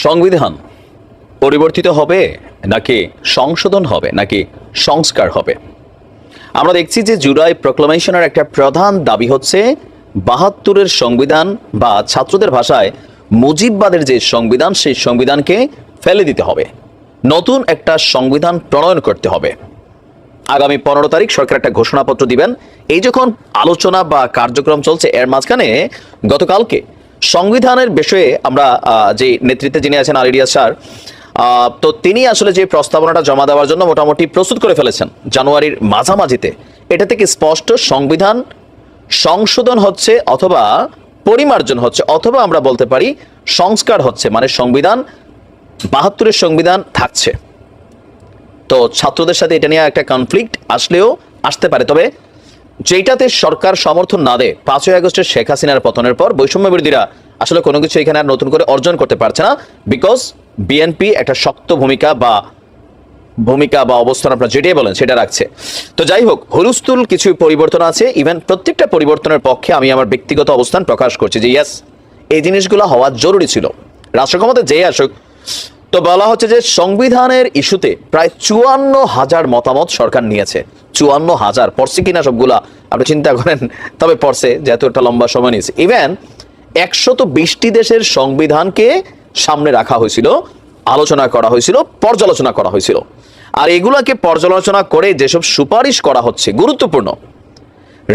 সংবিধান পরিবর্তিত হবে নাকি সংশোধন হবে নাকি সংস্কার হবে? আমরা দেখছি যে জুলাই প্রক্লামেশনের একটা প্রধান দাবি হচ্ছে ৭২-এর সংবিধান বা ছাত্রদের ভাষায় মুজিববাদের যে সংবিধান, সেই সংবিধানকে ফেলে দিতে হবে, নতুন একটা সংবিধান প্রণয়ন করতে হবে। আগামী ১৫ তারিখ সরকার একটা ঘোষণাপত্র দিবেন। এই যখন আলোচনা বা কার্যক্রম চলছে, এর মাঝখানে গতকালকে সংবিধানের বিষয়ে আমরা যে নেতৃত্বে যিনি আছেন আলিরিয়াজ স্যার, তো তিনি আসলে যে প্রস্তাবনাটা জমা দেওয়ার জন্য মোটামুটি প্রস্তুত করে ফেলেছেন জানুয়ারির মাঝামাঝিতে। এটা থেকে স্পষ্ট সংবিধান সংশোধন হচ্ছে অথবা পরিমার্জন হচ্ছে, অথবা আমরা বলতে পারি সংস্কার হচ্ছে, মানে সংবিধান ৭২-এর সংবিধান থাকছে। তো ছাত্রদের সাথে এটা নিয়ে একটা কনফ্লিক্ট আসলেও আসতে পারে। তবে যেটাতে সরকার সমর্থন না দেয়, ৫ই আগস্টের শেখ হাসিনার পতনের পর বৈষম্য বিরোধীরা আসলে কোনো কিছু এখানে আর নতুন করে অর্জন করতে পারছে না, বিকজ বিএনপি একটা শক্ত ভূমিকা বা অবস্থান আপনারা যেটাই বলেন সেটা রাখছে। তো যাই হোক, হুলস্থুল কিছু পরিবর্তন আছে। ইভেন প্রত্যেকটা পরিবর্তনের পক্ষে আমি আমার ব্যক্তিগত অবস্থান প্রকাশ করছি যে ইয়াস, এই জিনিসগুলো হওয়া জরুরি ছিল। রাষ্ট্র ক্ষমতা যেই আসুক। তো বলা হচ্ছে যে সংবিধানের ইস্যুতে প্রায় ৫৪,০০০ মতামত সরকার নিয়েছে। ৫৪,০০০ পড়ছে কিনা সবগুলা আপনি চিন্তা করেন, তবে পড়ছে, যেহেতু একটা লম্বা সময় নিয়েছে। ইভেন ১২০টি দেশের সংবিধানকে সামনে রাখা হয়েছিল, আলোচনা করা হয়েছিল, পর্যালোচনা করা হয়েছিল। আর এগুলাকে পর্যালোচনা করে যেসব সুপারিশ করা হচ্ছে গুরুত্বপূর্ণ।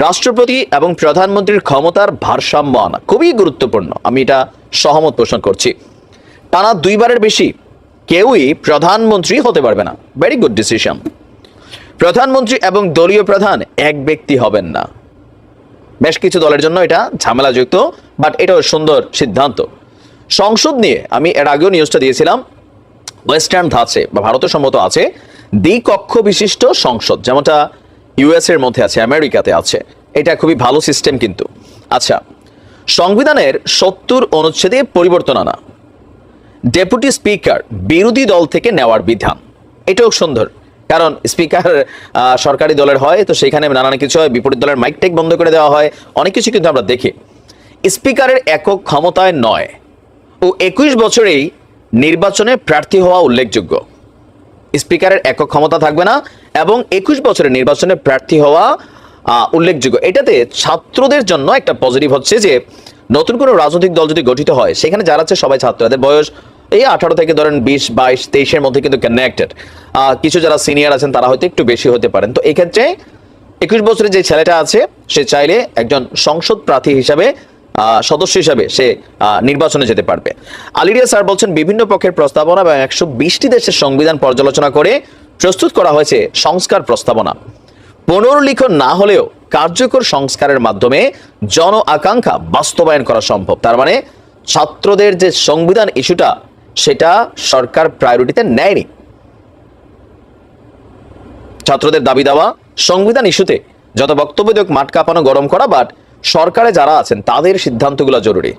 রাষ্ট্রপতি এবং প্রধানমন্ত্রীর ক্ষমতার ভারসাম্য আনা খুবই গুরুত্বপূর্ণ, আমি এটা সহমত পোষণ করছি। টানা ২বারের বেশি কেউই প্রধানমন্ত্রী হতে পারবে না, ভেরি গুড ডিসিশন। প্রধানমন্ত্রী এবং দলীয় প্রধান এক ব্যক্তি হবেন না। বেশ কিছু দলের জন্য এটা ঝামেলাযুক্ত, বাট এটাও সুন্দর সিদ্ধান্ত। সংসদ নিয়ে আমি এর আগেও নিউজটা দিয়েছিলাম, ওয়েস্টার্ন ধাঁচে বা ভারতের সম্মত আছে দ্বিকক্ষ বিশিষ্ট সংসদ, যেমনটা ইউএস এর মধ্যে আছে, আমেরিকাতে আছে। এটা খুবই ভালো সিস্টেম কিন্তু। আচ্ছা, সংবিধানের ৭০ অনুচ্ছেদে পরিবর্তন আনা, ডেপুটি স্পিকার বিরোধী দল থেকে নেওয়ার বিধান, এটাও সুন্দর। কারণ স্পিকার সরকারি দলের হয়, তো সেখানে নানান কিছু হয়, বিপরীত দলের মাইক টেক বন্ধ করে দেওয়া হয়, অনেক কিছু কিন্তু আমরা দেখি। স্পিকারের একক ক্ষমতায় নয় ও ২১ বছরেই নির্বাচনে প্রার্থী হওয়া উল্লেখযোগ্য। স্পিকারের একক ক্ষমতা থাকবে না এবং ২১ বছরের নির্বাচনে প্রার্থী হওয়া উল্লেখযোগ্য। এটাতে ছাত্রদের জন্য একটা পজিটিভ হচ্ছে যে নতুন কোনো রাজনৈতিক দল যদি গঠিত হয়, সেখানে যারা আছে সবাই ছাত্র, তাদের বয়স এই 18 থেকে ধরেন 20, 22, 23-এর মধ্যে কিন্তু কানেক্টেড। কিছু যারা সিনিয়র আছেন তারা হয়তো একটু বেশি হতে পারেন। তো এই ক্ষেত্রে ২১ বছরের যে ছেলেটা আছে, সে চাইলে একজন সংসদ প্রার্থী হিসাবে, সদস্য হিসাবে সে নির্বাচনে যেতে পারবে। আলিরিয়া স্যার বলছেন বিভিন্ন পক্ষের প্রস্তাবনা এবং ১২০টি দেশের সংবিধান পর্যালোচনা করে প্রস্তুত করা হয়েছে সংস্কার প্রস্তাবনা। পুনর্লিখন না হলেও কার্যকর সংস্কারের মাধ্যমে জন আকাঙ্ক্ষা বাস্তবায়ন করা সম্ভব। তার মানে ছাত্রদের যে সংবিধান ইস্যুটা, সেটা সরকার প্রায়োরিটিতে নেয়নি। ছাত্রদের দাবি দেওয়া সংবিধান ইস্যুতে যত বক্তব্য দেখ, মাঠ কাঁপানো, গরম করা, বাট সরকারে যারা আছেন তাদের সিদ্ধান্তগুলো জরুরি।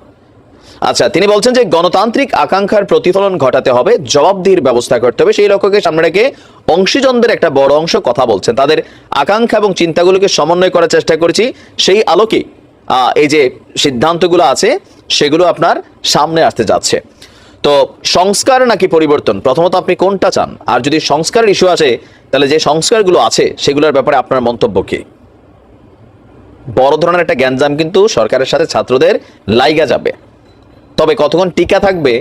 আচ্ছা, তিনি বলছেন যে গণতান্ত্রিক আকাঙ্ক্ষার প্রতিফলন ঘটাতে হবে, জবাবদিহির ব্যবস্থা করতে হবে। সেই লক্ষ্যকে সামনে রেখে অংশীজনদের একটা বড় অংশ কথা বলছেন, তাদের আকাঙ্ক্ষা এবং চিন্তাগুলোকে সমন্বয় করার চেষ্টা করেছি। সেই আলোকে এই যে সিদ্ধান্তগুলো আছে সেগুলো আপনার সামনে আসতে যাচ্ছে। তো সংস্কার নাকি পরিবর্তন, প্রথমত আপনি কোনটা চান? আর যদি সংস্কারের ইস্যু আসে, তাহলে যে সংস্কারগুলো আছে সেগুলোর ব্যাপারে আপনার মন্তব্য কি? বড় ধরনের একটা গ্যাঞ্জাম কিন্তু সরকারের সাথে ছাত্রদের লাইগা যাবে, তবে কতক্ষণ টিকা থাকবে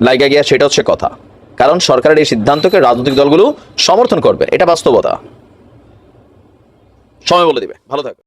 লাইগা গিয়া সেটা হচ্ছে কথা। কারণ সরকারের এই সিদ্ধান্তকে রাজনৈতিক দলগুলো সমর্থন করবে, এটা বাস্তবতা। সময় বলে দিবে। ভালো থাকবে।